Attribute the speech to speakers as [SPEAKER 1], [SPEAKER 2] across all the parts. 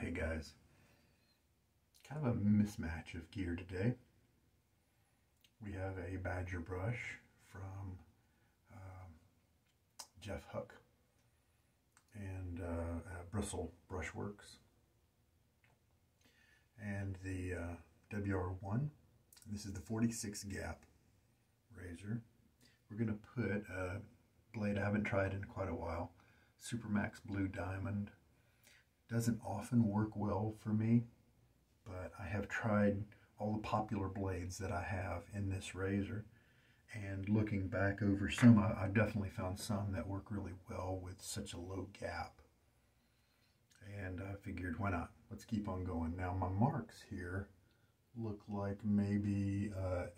[SPEAKER 1] Hey guys, kind of a mismatch of gear today. We have a Badger brush from Jeff Huck and Bristle Brushwerks, and the WR1. This is the 46 gap razor. We're going to put a blade I haven't tried in quite a while, Supermax Blue Diamond. Doesn't often work well for me, but I have tried all the popular blades that I have in this razor, and looking back over some, I've definitely found some that work really well with such a low gap, and I figured, why not? Let's keep on going. Now my marks here look like maybe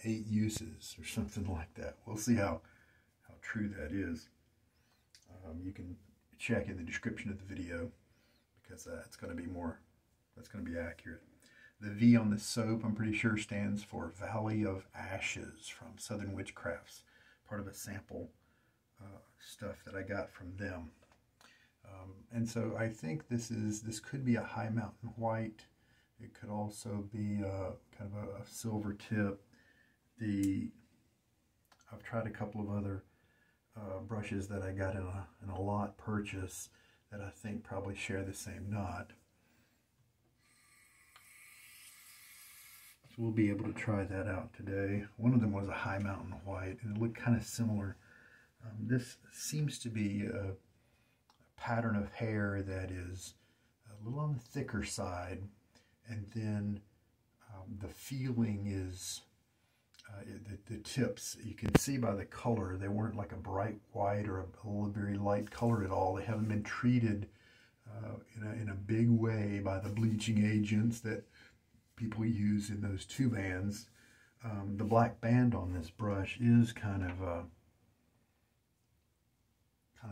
[SPEAKER 1] 8 uses or something like that. We'll see how true that is. You can check in the description of the video, because it's going to be that's going to be accurate. The V on the soap, I'm pretty sure, stands for Valley of Ashes from Southern Witchcrafts, part of a sample stuff that I got from them. And so I think this could be a high mountain white. It could also be kind of a silver tip. I've tried a couple of other brushes that I got in a lot purchase that I think probably share the same knot. So we'll be able to try that out today. One of them was a high mountain white, and it looked kind of similar. This seems to be a pattern of hair that is a little on the thicker side, and then the feeling is the tips, you can see by the color, they weren't like a bright white or a very light color at all. They haven't been treated in a big way by the bleaching agents that people use in those 2 bands. The black band on this brush is kind of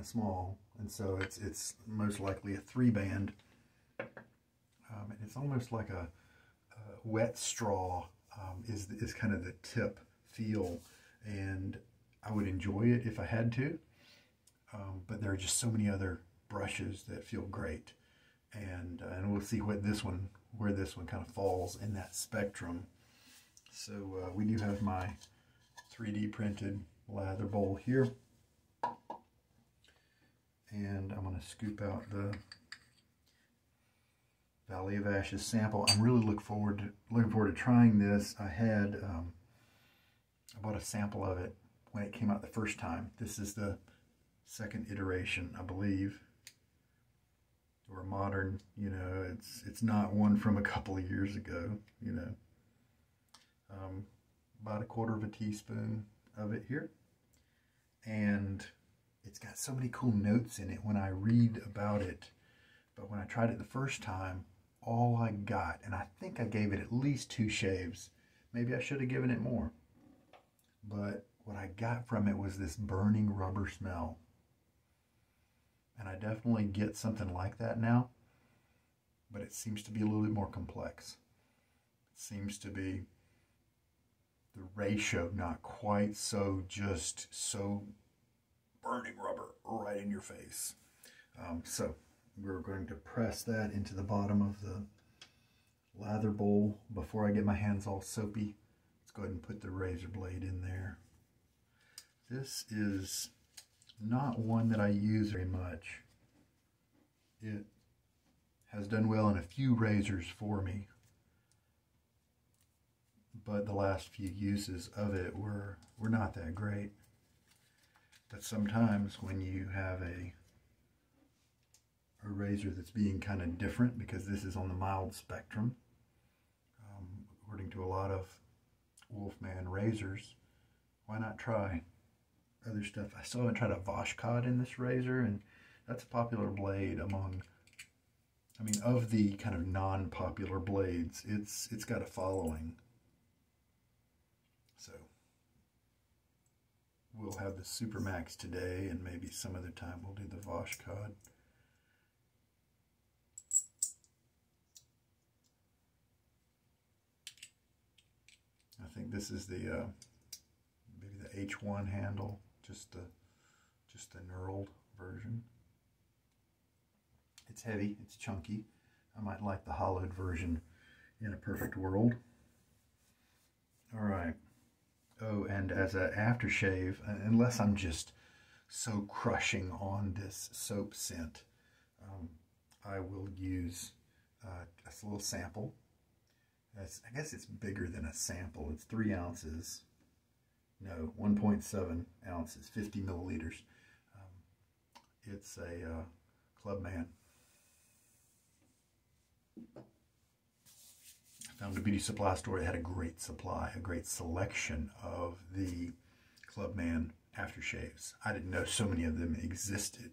[SPEAKER 1] small, and so it's most likely a 3 band. It's almost like a wet straw is kind of the tip feel, and I would enjoy it if I had to, but there are just so many other brushes that feel great, and we'll see where this one kind of falls in that spectrum. So we do have my 3D printed lather bowl here, and I'm going to scoop out the Valley of Ashes sample. I'm really looking forward to trying this. I bought a sample of it when it came out the first time. This is the 2nd iteration, I believe, or modern. You know, it's not one from a couple of years ago. You know, about 1/4 teaspoon of it here, and it's got so many cool notes in it when I read about it. But when I tried it the first time, all I got, and I think I gave it at least 2 shaves, maybe I should have given it more, but what I got from it was this burning rubber smell. And I definitely get something like that now, but it seems to be a little bit more complex. It seems to be the ratio not quite so burning rubber right in your face. So we're going to press that into the bottom of the lather bowl before I get my hands all soapy. Let's go ahead and put the razor blade in there. This is not one that I use very much. It has done well in a few razors for me, but the last few uses of it were not that great. But sometimes when you have a razor that's being kind of different, because this is on the mild spectrum, according to a lot of Wolfman razors, why not try other stuff? I still haven't tried a Witchcrafts in this razor, and that's a popular blade among, I mean, of the kind of non-popular blades, it's got a following. So we'll have the Supermax today, and maybe some other time we'll do the Witchcrafts. I think this is the maybe the H1 handle, just the knurled version. It's heavy, it's chunky. I might like the hollowed version in a perfect world. All right. Oh, and as an aftershave, unless I'm just so crushing on this soap scent, I will use a little sample. I guess it's bigger than a sample. It's 3 ounces. No, 1.7 ounces, 50 milliliters. It's a Clubman. I found a beauty supply store that had a great supply, a great selection of the Clubman aftershaves. I didn't know so many of them existed,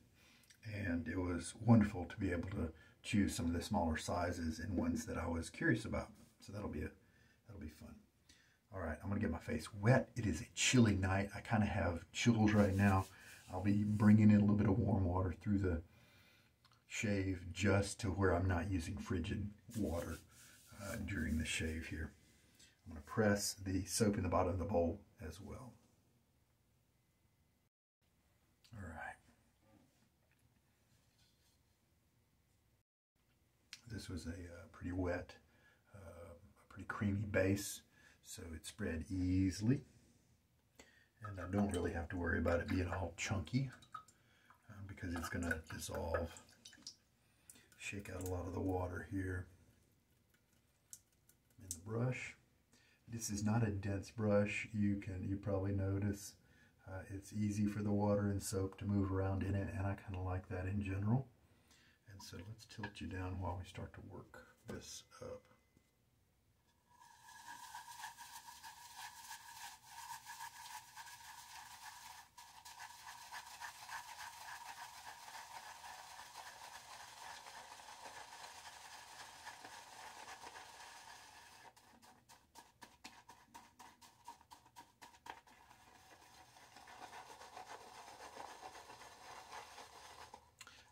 [SPEAKER 1] and it was wonderful to be able to choose some of the smaller sizes and ones that I was curious about. So that'll be fun. All right, I'm gonna get my face wet. It is a chilly night. I kind of have chills right now. I'll be bringing in a little bit of warm water through the shave just to where I'm not using frigid water during the shave here. I'm going to press the soap in the bottom of the bowl as well. All right. This was a pretty wet, a pretty creamy base, so it spread easily. And I don't really have to worry about it being all chunky because it's going to dissolve. Shake out a lot of the water here in the brush. This is not a dense brush. You probably notice it's easy for the water and soap to move around in it, and I kind of like that in general. And so let's tilt you down while we start to work this up.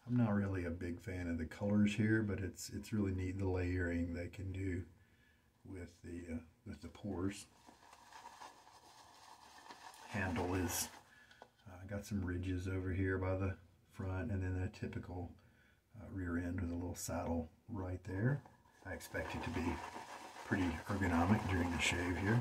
[SPEAKER 1] I'm not really a big fan of the colors here, but it's really neat the layering they can do with the pores. Handle is got some ridges over here by the front, and then a typical rear end with a little saddle right there. I expect it to be pretty ergonomic during the shave here.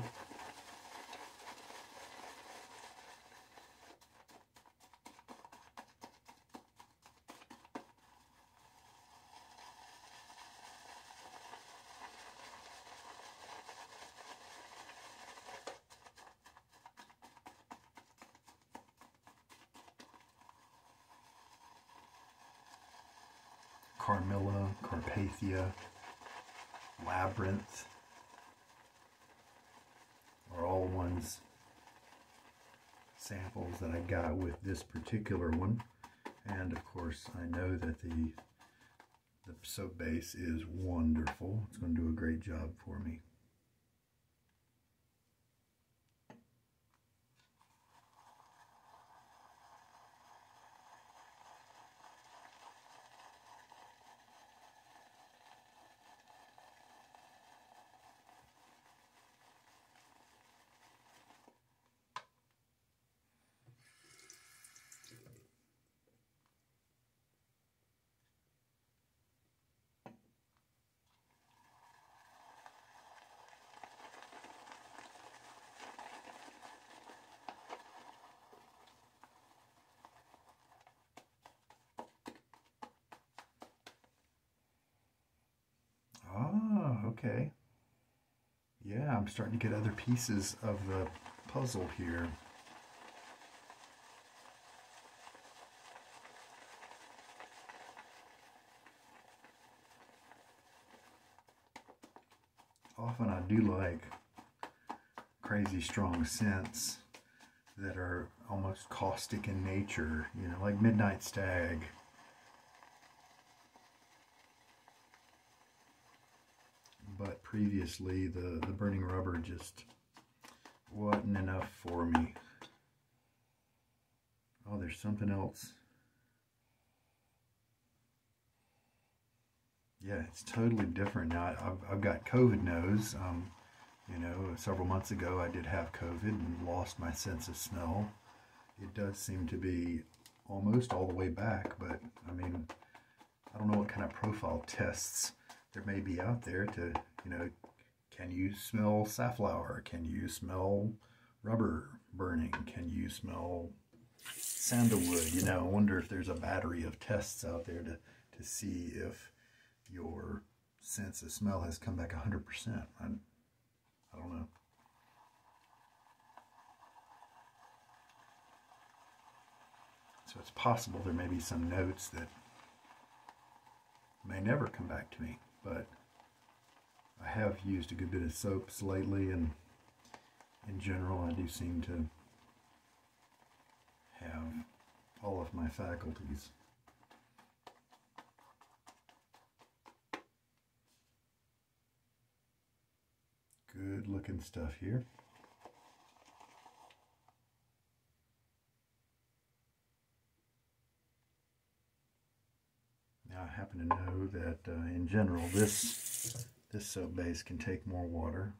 [SPEAKER 1] Carmilla, Carpathia, Labyrinth are all samples that I got with this particular one. And of course I know that the soap base is wonderful. It's going to do a great job for me. Ah, okay. Yeah, I'm starting to get other pieces of the puzzle here. Often I do like crazy strong scents that are almost caustic in nature, you know, like Midnight Stag. But previously the burning rubber just wasn't enough for me. Oh, there's something else. Yeah, it's totally different now. I've got COVID nose. You know, several months ago I did have COVID and lost my sense of smell. It does seem to be almost all the way back, but I mean, I don't know what kind of profile tests there may be out there to, you know, can you smell safflower? Can you smell rubber burning? Can you smell sandalwood? You know, I wonder if there's a battery of tests out there to see if your sense of smell has come back 100%. I don't know. So it's possible there may be some notes that may never come back to me, but I have used a good bit of soaps lately, and in general I do seem to have all of my faculties. Good looking stuff here. Now I happen to know that in general this soap base can take more water.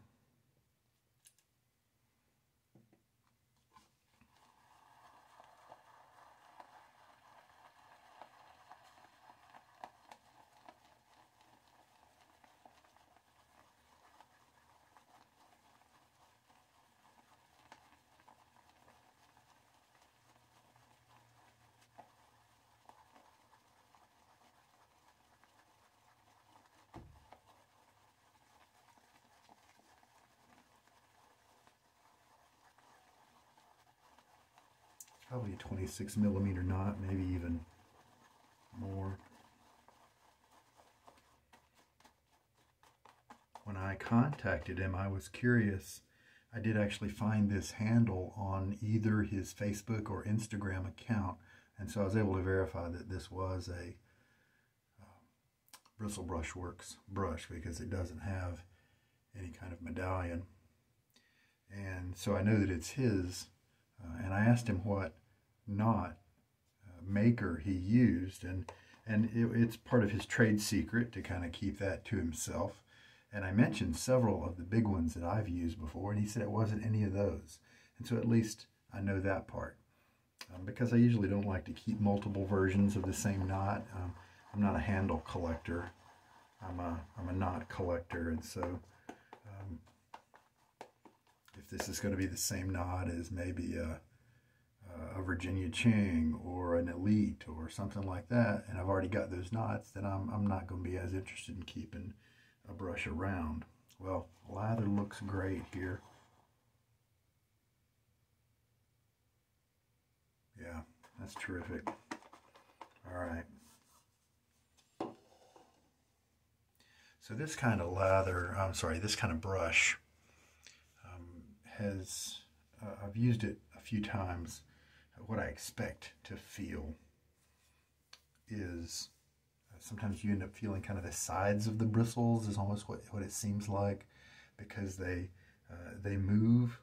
[SPEAKER 1] Probably a 26 millimeter knot, maybe even more. When I contacted him, I was curious. I did actually find this handle on either his Facebook or Instagram account, and so I was able to verify that this was a Bristle Brushwerks brush, because it doesn't have any kind of medallion. And so I know that it's his, and I asked him what knot maker he used, and it's part of his trade secret to kind of keep that to himself. And I mentioned several of the big ones that I've used before, and he said it wasn't any of those. And so at least I know that part, because I usually don't like to keep multiple versions of the same knot. I'm not a handle collector. I'm a knot collector, and so if this is going to be the same knot as maybe a Virginia Ching or an Elite or something like that, and I've already got those knots, then I'm not going to be as interested in keeping a brush around. Well, lather looks great here. Yeah, that's terrific. All right. So this kind of lather, this kind of brush I've used it a few times. What I expect to feel is sometimes you end up feeling kind of the sides of the bristles is almost what it seems like, because they move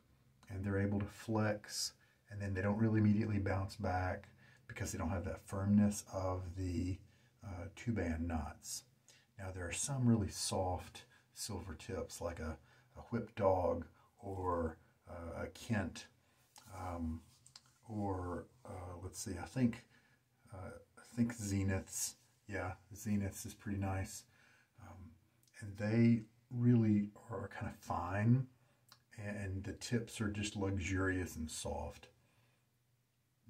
[SPEAKER 1] and they're able to flex, and then they don't really immediately bounce back because they don't have that firmness of the two-band knots. Now there are some really soft silver tips, like a whipped dog or a Kent, or let's see, I think Zeniths. Yeah, Zeniths is pretty nice, and they really are kind of fine, and the tips are just luxurious and soft.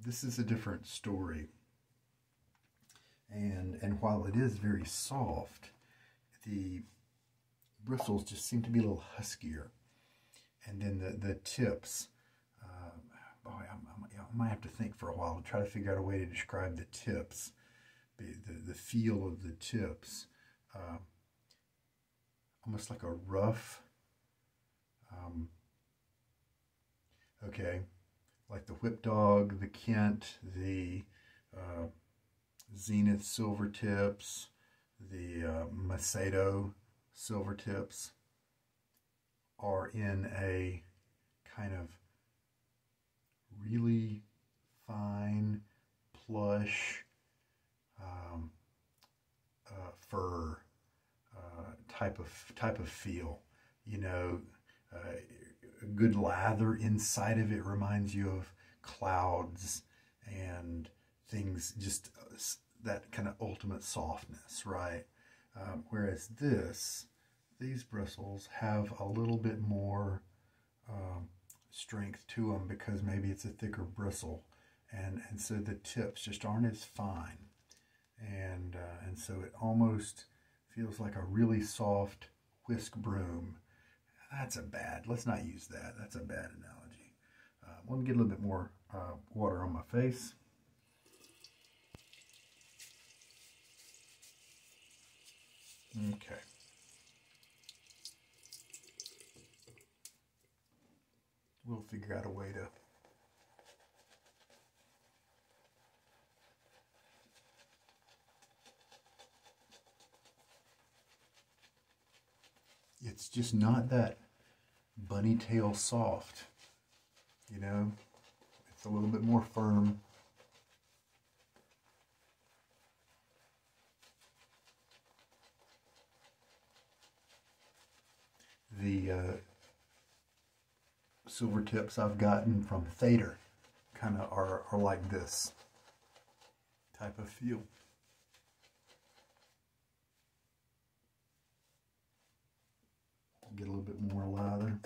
[SPEAKER 1] This is a different story, and while it is very soft, the bristles just seem to be a little huskier. And then the tips, boy, I might have to think for a while to try to figure out a way to describe the tips, the feel of the tips, almost like a rough, okay, like the Whip Dog, the Kent, the Zenith silver tips, the Macedo silver tips are in a kind of really fine, plush fur type of feel. You know, a good lather inside of it reminds you of clouds and things, just that kind of ultimate softness, right? Whereas these bristles have a little bit more strength to them because maybe it's a thicker bristle, and so the tips just aren't as fine, and so it almost feels like a really soft whisk broom. Let's not use that. That's a bad analogy. Let me get a little bit more water on my face. Okay. We'll figure out a way to it's just not that bunny tail soft, you know. It's a little bit more firm. The silver tips I've gotten from Lather kind of are like this type of feel. Get a little bit more lather.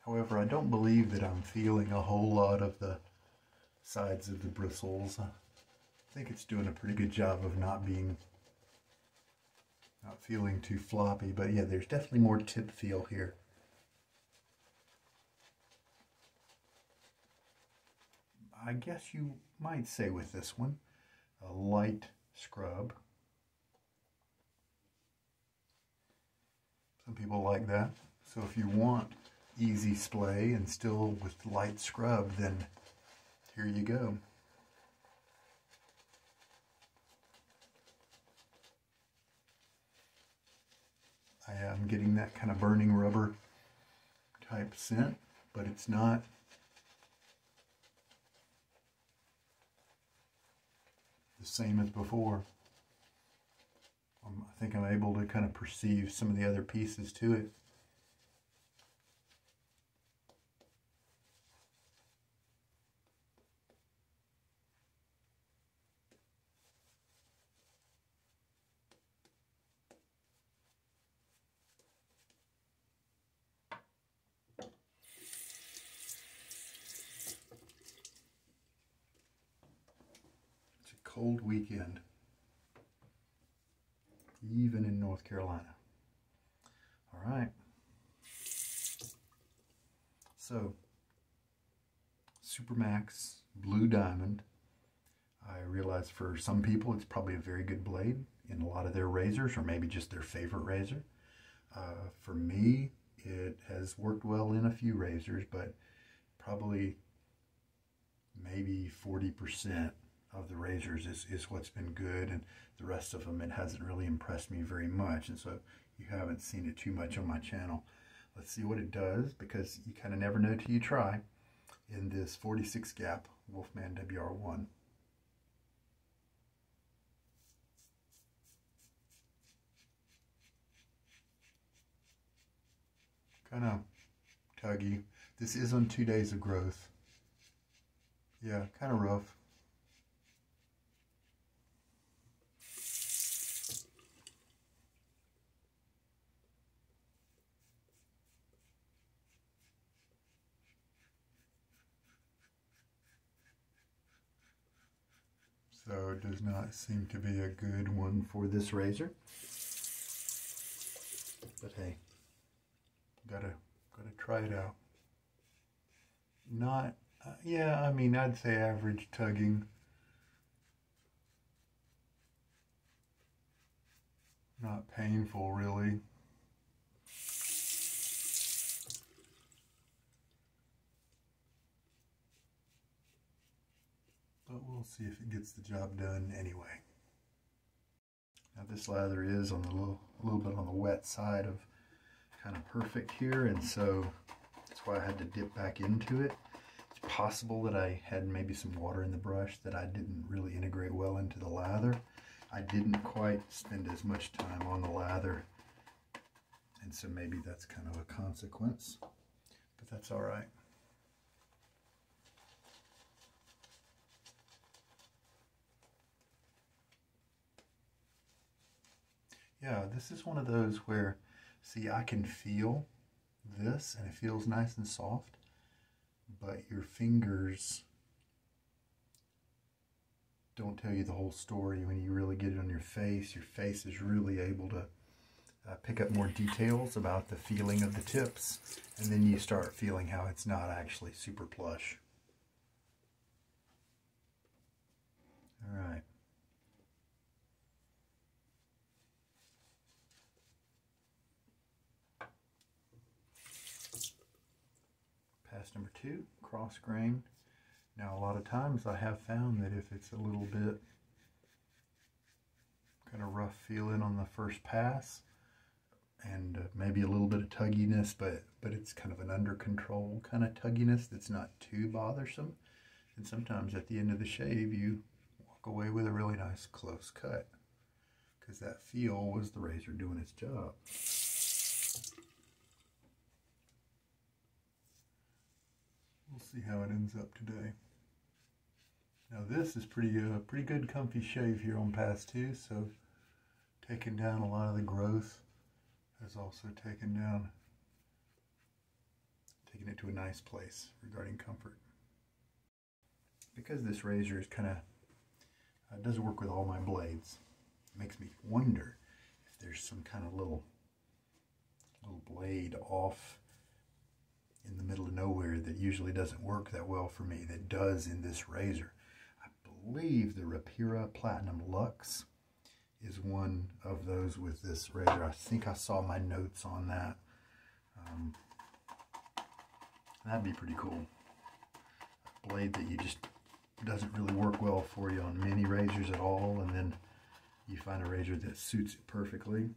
[SPEAKER 1] However, I don't believe that I'm feeling a whole lot of the sides of the bristles. I think it's doing a pretty good job of not feeling too floppy, but yeah, there's definitely more tip feel here. I guess you might say with this one, a light scrub. Some people like that. So if you want easy splay and still with light scrub, then here you go. I am getting that kind of burning rubber type scent, but it's not the same as before. I think I'm able to kind of perceive some of the other pieces to it. It's a cold weekend, even in North Carolina. All right. So, Supermax Blue Diamond. I realize for some people it's probably a very good blade in a lot of their razors, or maybe just their favorite razor. For me, it has worked well in a few razors, but probably maybe 40% of the razors is what's been good, and the rest of them, it hasn't really impressed me very much, and so you haven't seen it too much on my channel. Let's see what it does, because you kind of never know till you try, in this 46 gap Wolfman WR1. Kind of tuggy. This is on 2 days of growth. Yeah, kind of rough. So it does not seem to be a good one for this razor. But hey, gotta try it out. Not, yeah, I mean, I'd say average tugging. Not painful, really. But we'll see if it gets the job done anyway. Now this lather is on a little bit on the wet side of kind of perfect here, and so that's why I had to dip back into it. It's possible that I had maybe some water in the brush that I didn't really integrate well into the lather. I didn't quite spend as much time on the lather, and so maybe that's kind of a consequence, but that's all right. Yeah, this is one of those where, see, I can feel this and it feels nice and soft, but your fingers don't tell you the whole story. When you really get it on your face is really able to pick up more details about the feeling of the tips, and then you start feeling how it's not actually super plush. All right. Pass number 2, cross grain. Now a lot of times I have found that if it's a little bit kind of rough feeling on the first pass, and maybe a little bit of tugginess, but it's kind of an under control kind of tugginess that's not too bothersome, and sometimes at the end of the shave you walk away with a really nice close cut, because that feel was the razor doing its job. We'll see how it ends up today. Now this is pretty good comfy shave here on pass 2, so taking down a lot of the growth has also taken it to a nice place regarding comfort. Because this razor is kind of doesn't work with all my blades, it makes me wonder if there's some kind of little blade off in the middle of nowhere that usually doesn't work that well for me that does in this razor. I believe the Rapira Platinum Luxe is one of those with this razor. I think I saw my notes on that. That'd be pretty cool. A blade that you just doesn't really work well for you on many razors at all, and then you find a razor that suits it perfectly.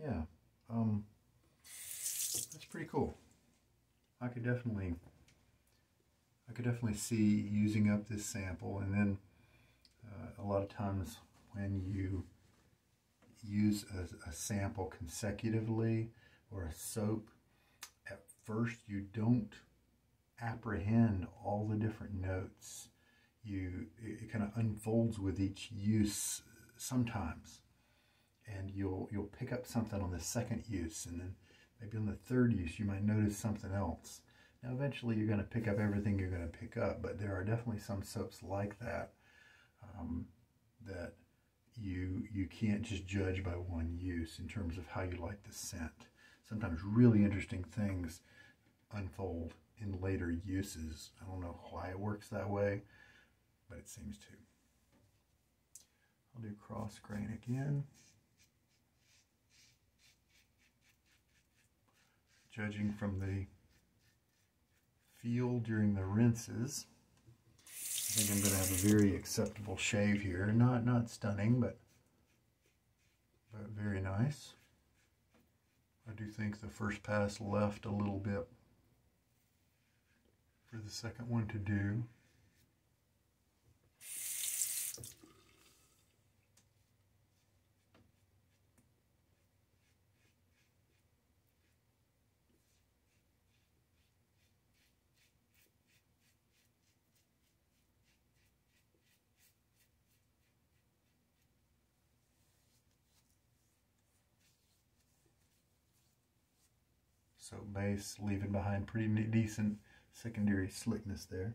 [SPEAKER 1] Yeah, that's pretty cool. I could definitely see using up this sample, and then a lot of times when you use a sample consecutively or a soap, at first you don't apprehend all the different notes. It kind of unfolds with each use sometimes. And you'll pick up something on the second use, and then maybe on the third use you might notice something else. Now eventually you're going to pick up everything you're going to pick up, but there are definitely some soaps like that that you can't just judge by one use in terms of how you like the scent. Sometimes really interesting things unfold in later uses. I don't know why it works that way, but it seems to. I'll do cross grain again. Judging from the feel during the rinses, I think I'm going to have a very acceptable shave here. Not stunning, but very nice. I do think the first pass left a little bit for the second one to do. So base, leaving behind pretty decent secondary slickness there.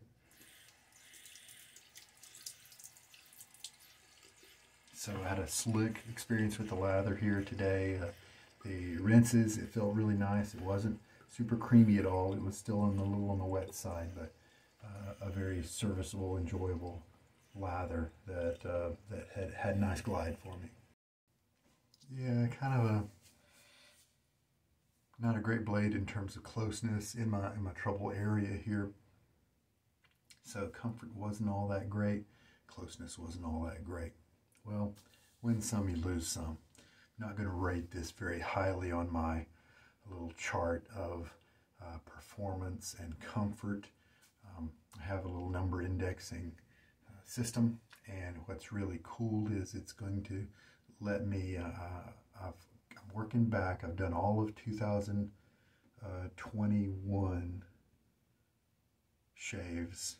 [SPEAKER 1] So I had a slick experience with the lather here today. The rinses, it felt really nice. It wasn't super creamy at all. It was still a little on the wet side, but a very serviceable, enjoyable lather that had nice glide for me. Yeah, kind of not a great blade in terms of closeness in my trouble area here. So comfort wasn't all that great. Closeness wasn't all that great. Well, win some, you lose some. I'm not going to rate this very highly on my little chart of performance and comfort. I have a little number indexing system, and what's really cool is it's going to let me, I'm working back, I've done all of 2021 shaves,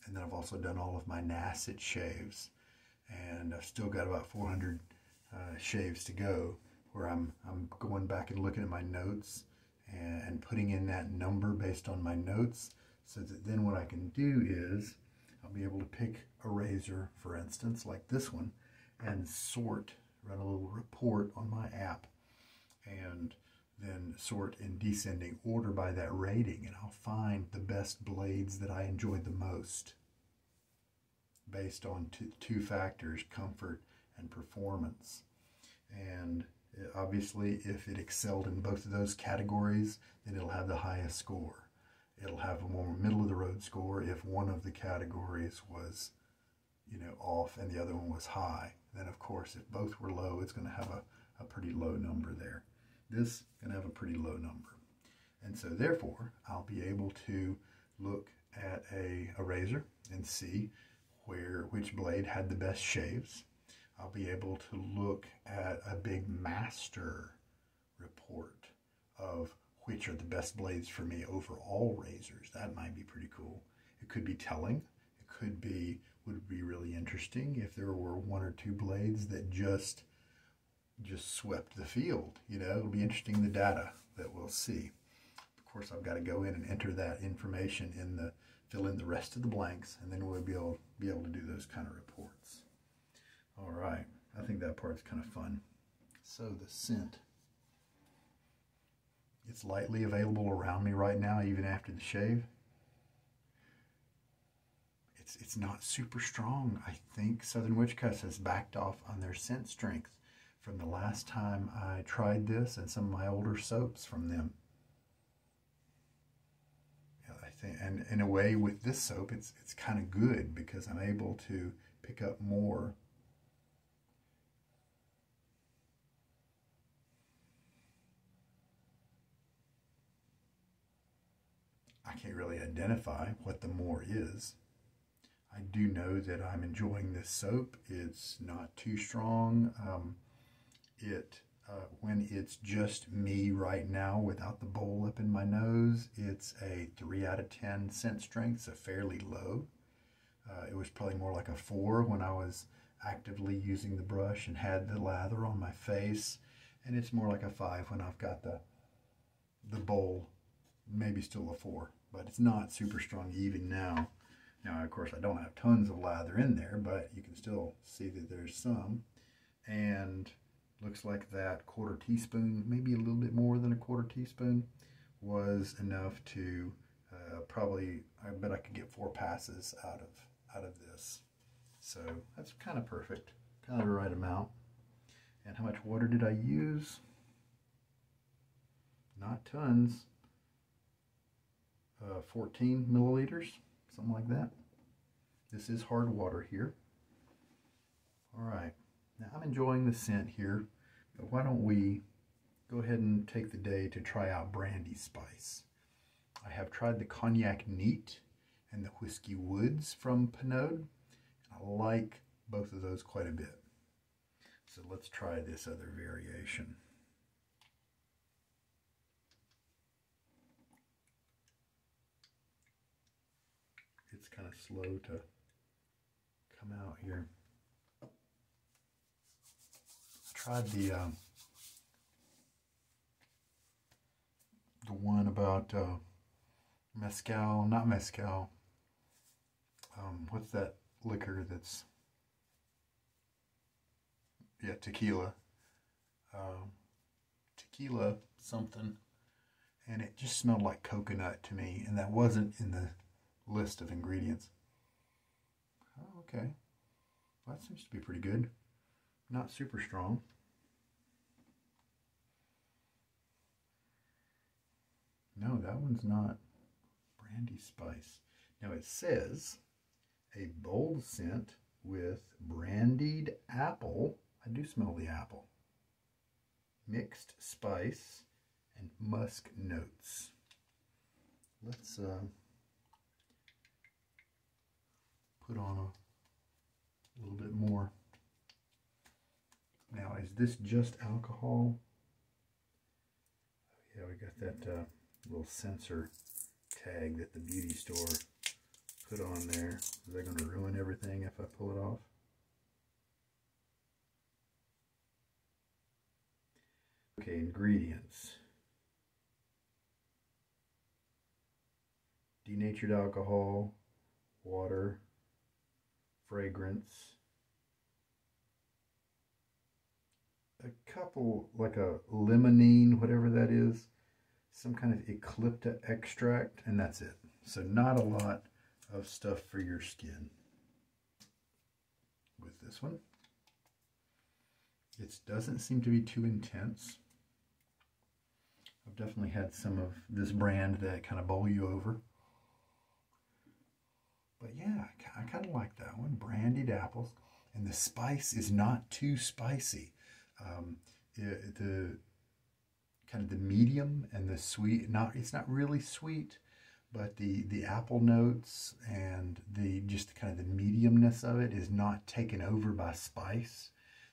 [SPEAKER 1] and then I've also done all of my Nasset shaves, and I've still got about 400 shaves to go, where I'm going back and looking at my notes and putting in that number based on my notes, so that then what I can do is I'll be able to pick a razor, for instance, like this one, and run a little report on my app, and then sort in descending order by that rating, and I'll find the best blades that I enjoyed the most based on two factors, comfort and performance. And obviously, if it excelled in both of those categories, then it'll have the highest score. It'll have a more middle-of-the-road score if one of the categories was, off and the other one was high. Then, of course, if both were low, it's going to have a pretty low number there. This is going to have a pretty low number. And so, therefore, I'll be able to look at a razor and see which blade had the best shaves. I'll be able to look at a big master report of which are the best blades for me over all razors. That might be pretty cool. It could be telling. It would be really interesting if there were one or two blades that just swept the field. It'll be interesting, the data that we'll see. Of course, I've got to go in and enter that information fill in the rest of the blanks, and then we'll be able to do those kind of reports. All right, I think that part's kind of fun. So the scent. It's lightly available around me right now, even after the shave. It's not super strong. I think Southern Witchcrafts has backed off on their scent strength from the last time I tried this and some of my older soaps from them. I think, and in a way with this soap, it's kind of good because I'm able to pick up more. I can't really identify what the more is. I do know that I'm enjoying this soap. It's not too strong. When it's just me right now without the bowl up in my nose, it's a 3 out of 10 scent strength, so fairly low. It was probably more like a 4 when I was actively using the brush and had the lather on my face, and it's more like a 5 when I've got the bowl, maybe still a 4, but it's not super strong even now. Now, of course, I don't have tons of lather in there, but you can still see that there's some. And looks like that 1/4 teaspoon, maybe a little bit more than a 1/4 teaspoon, was enough to probably, I bet I could get 4 passes out of this. So that's kind of perfect, kind of the right amount. And how much water did I use? Not tons. 14 milliliters. Something like that. This is hard water here. All right, now I'm enjoying the scent here. Why don't we go ahead and take the day to try out Brandy Spice. I have tried the Cognac Neat and the Whiskey Woods from Pinode. I like both of those quite a bit. So let's try this other variation. It's kind of slow to come out here. I tried the one about mezcal, not mezcal. What's that liquor that's, yeah, tequila. Tequila something. And it just smelled like coconut to me, and that wasn't in the list of ingredients. Oh, okay. Well, that seems to be pretty good. Not super strong. No, that one's not Brandy Spice. Now it says a bold scent with brandied apple. I do smell the apple. Mixed spice and musk notes. Let's put on a little bit more. Now, is this just alcohol? Yeah, we got that little sensor tag that the beauty store put on there. Is that going to ruin everything if I pull it off? Okay, ingredients. Denatured alcohol, water, fragrance, a couple, like a limonene, whatever that is, some kind of eucalyptus extract, and that's it. So not a lot of stuff for your skin with this one. It doesn't seem to be too intense. I've definitely had some of this brand that kind of bowl you over. But yeah, I kind of like that one. Brandied apples. And the spice is not too spicy. The kind of the medium and the sweet, it's not really sweet, but the apple notes and just kind of the mediumness of it is not taken over by spice.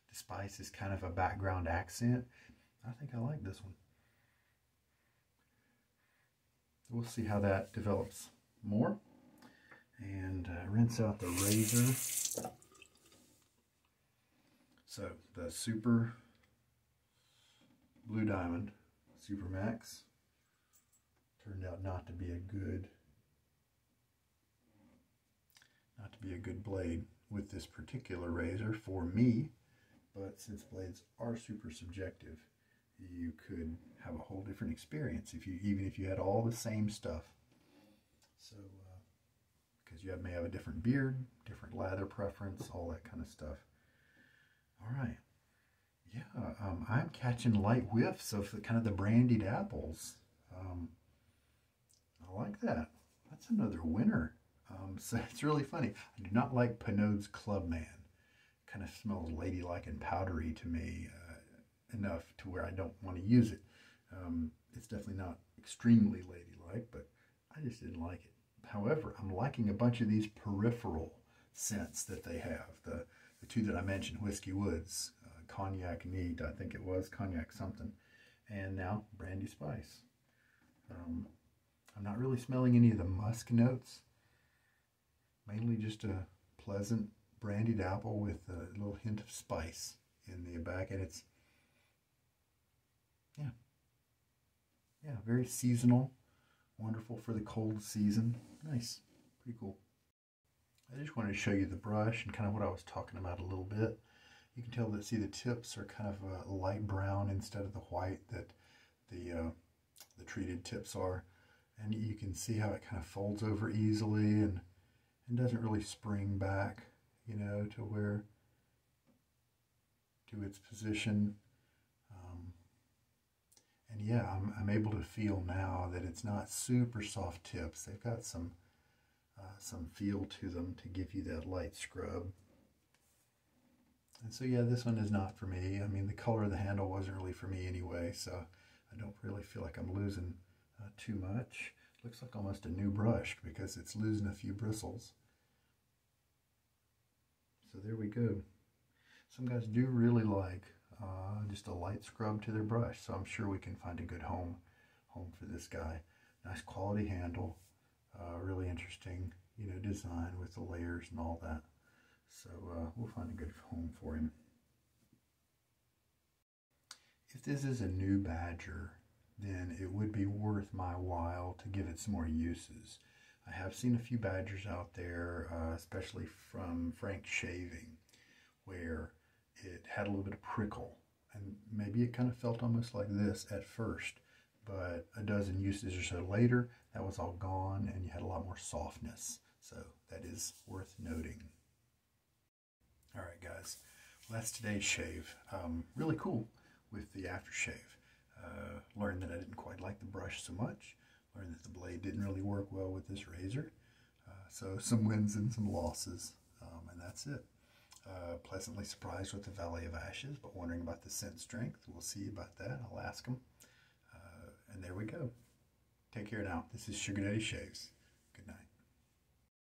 [SPEAKER 1] The spice is kind of a background accent. I think I like this one. We'll see how that develops more. And rinse out the razor. So the Super Blue Diamond Super Max turned out not to be a good blade with this particular razor for me. But since blades are super subjective, you could have a whole different experience even if you had all the same stuff. So because you may have a different beard, different lather preference, all that kind of stuff. All right. Yeah, I'm catching light whiffs of kind of the brandied apples. I like that. That's another winner. So it's really funny. I do not like Pinot's Clubman. Kind of smells ladylike and powdery to me enough to where I don't want to use it. It's definitely not extremely ladylike, but I just didn't like it. However, I'm liking a bunch of these peripheral scents that they have. The two that I mentioned, Whiskey Woods, Cognac Neat, I think it was, Cognac something, and now Brandy Spice. I'm not really smelling any of the musk notes. Mainly just a pleasant brandied apple with a little hint of spice in the back, and it's, yeah, very seasonal. Wonderful for the cold season. Nice. Pretty cool. I just wanted to show you the brush and kind of what I was talking about a little bit. You can tell that, see, the tips are kind of a light brown instead of the white that the treated tips are. And you can see how it kind of folds over easily and doesn't really spring back, you know, to its position. And yeah, I'm able to feel now that it's not super soft tips. They've got some feel to them to give you that light scrub. And so yeah, this one is not for me. I mean, the color of the handle wasn't really for me anyway, so I don't really feel like I'm losing too much. Looks like almost a new brush because it's losing a few bristles. So there we go. Some guys do really like just a light scrub to their brush, so I'm sure we can find a good home for this guy. Nice quality handle, really interesting, you know, design with the layers and all that. So we'll find a good home for him. If this is a new badger, then it would be worth my while to give it some more uses. I have seen a few badgers out there, especially from Frank Shaving, where it had a little bit of prickle, and maybe it kind of felt almost like this at first, but a dozen uses or so later, that was all gone and you had a lot more softness. So that is worth noting. All right, guys, well, that's today's shave. Really cool with the aftershave. Learned that I didn't quite like the brush so much. Learned that the blade didn't really work well with this razor. So some wins and some losses, and that's it. Pleasantly surprised with the Valley of Ashes, but wondering about the scent strength. We'll see about that. I'll ask them. And there we go. Take care now. This is Sugar Daddy Shaves.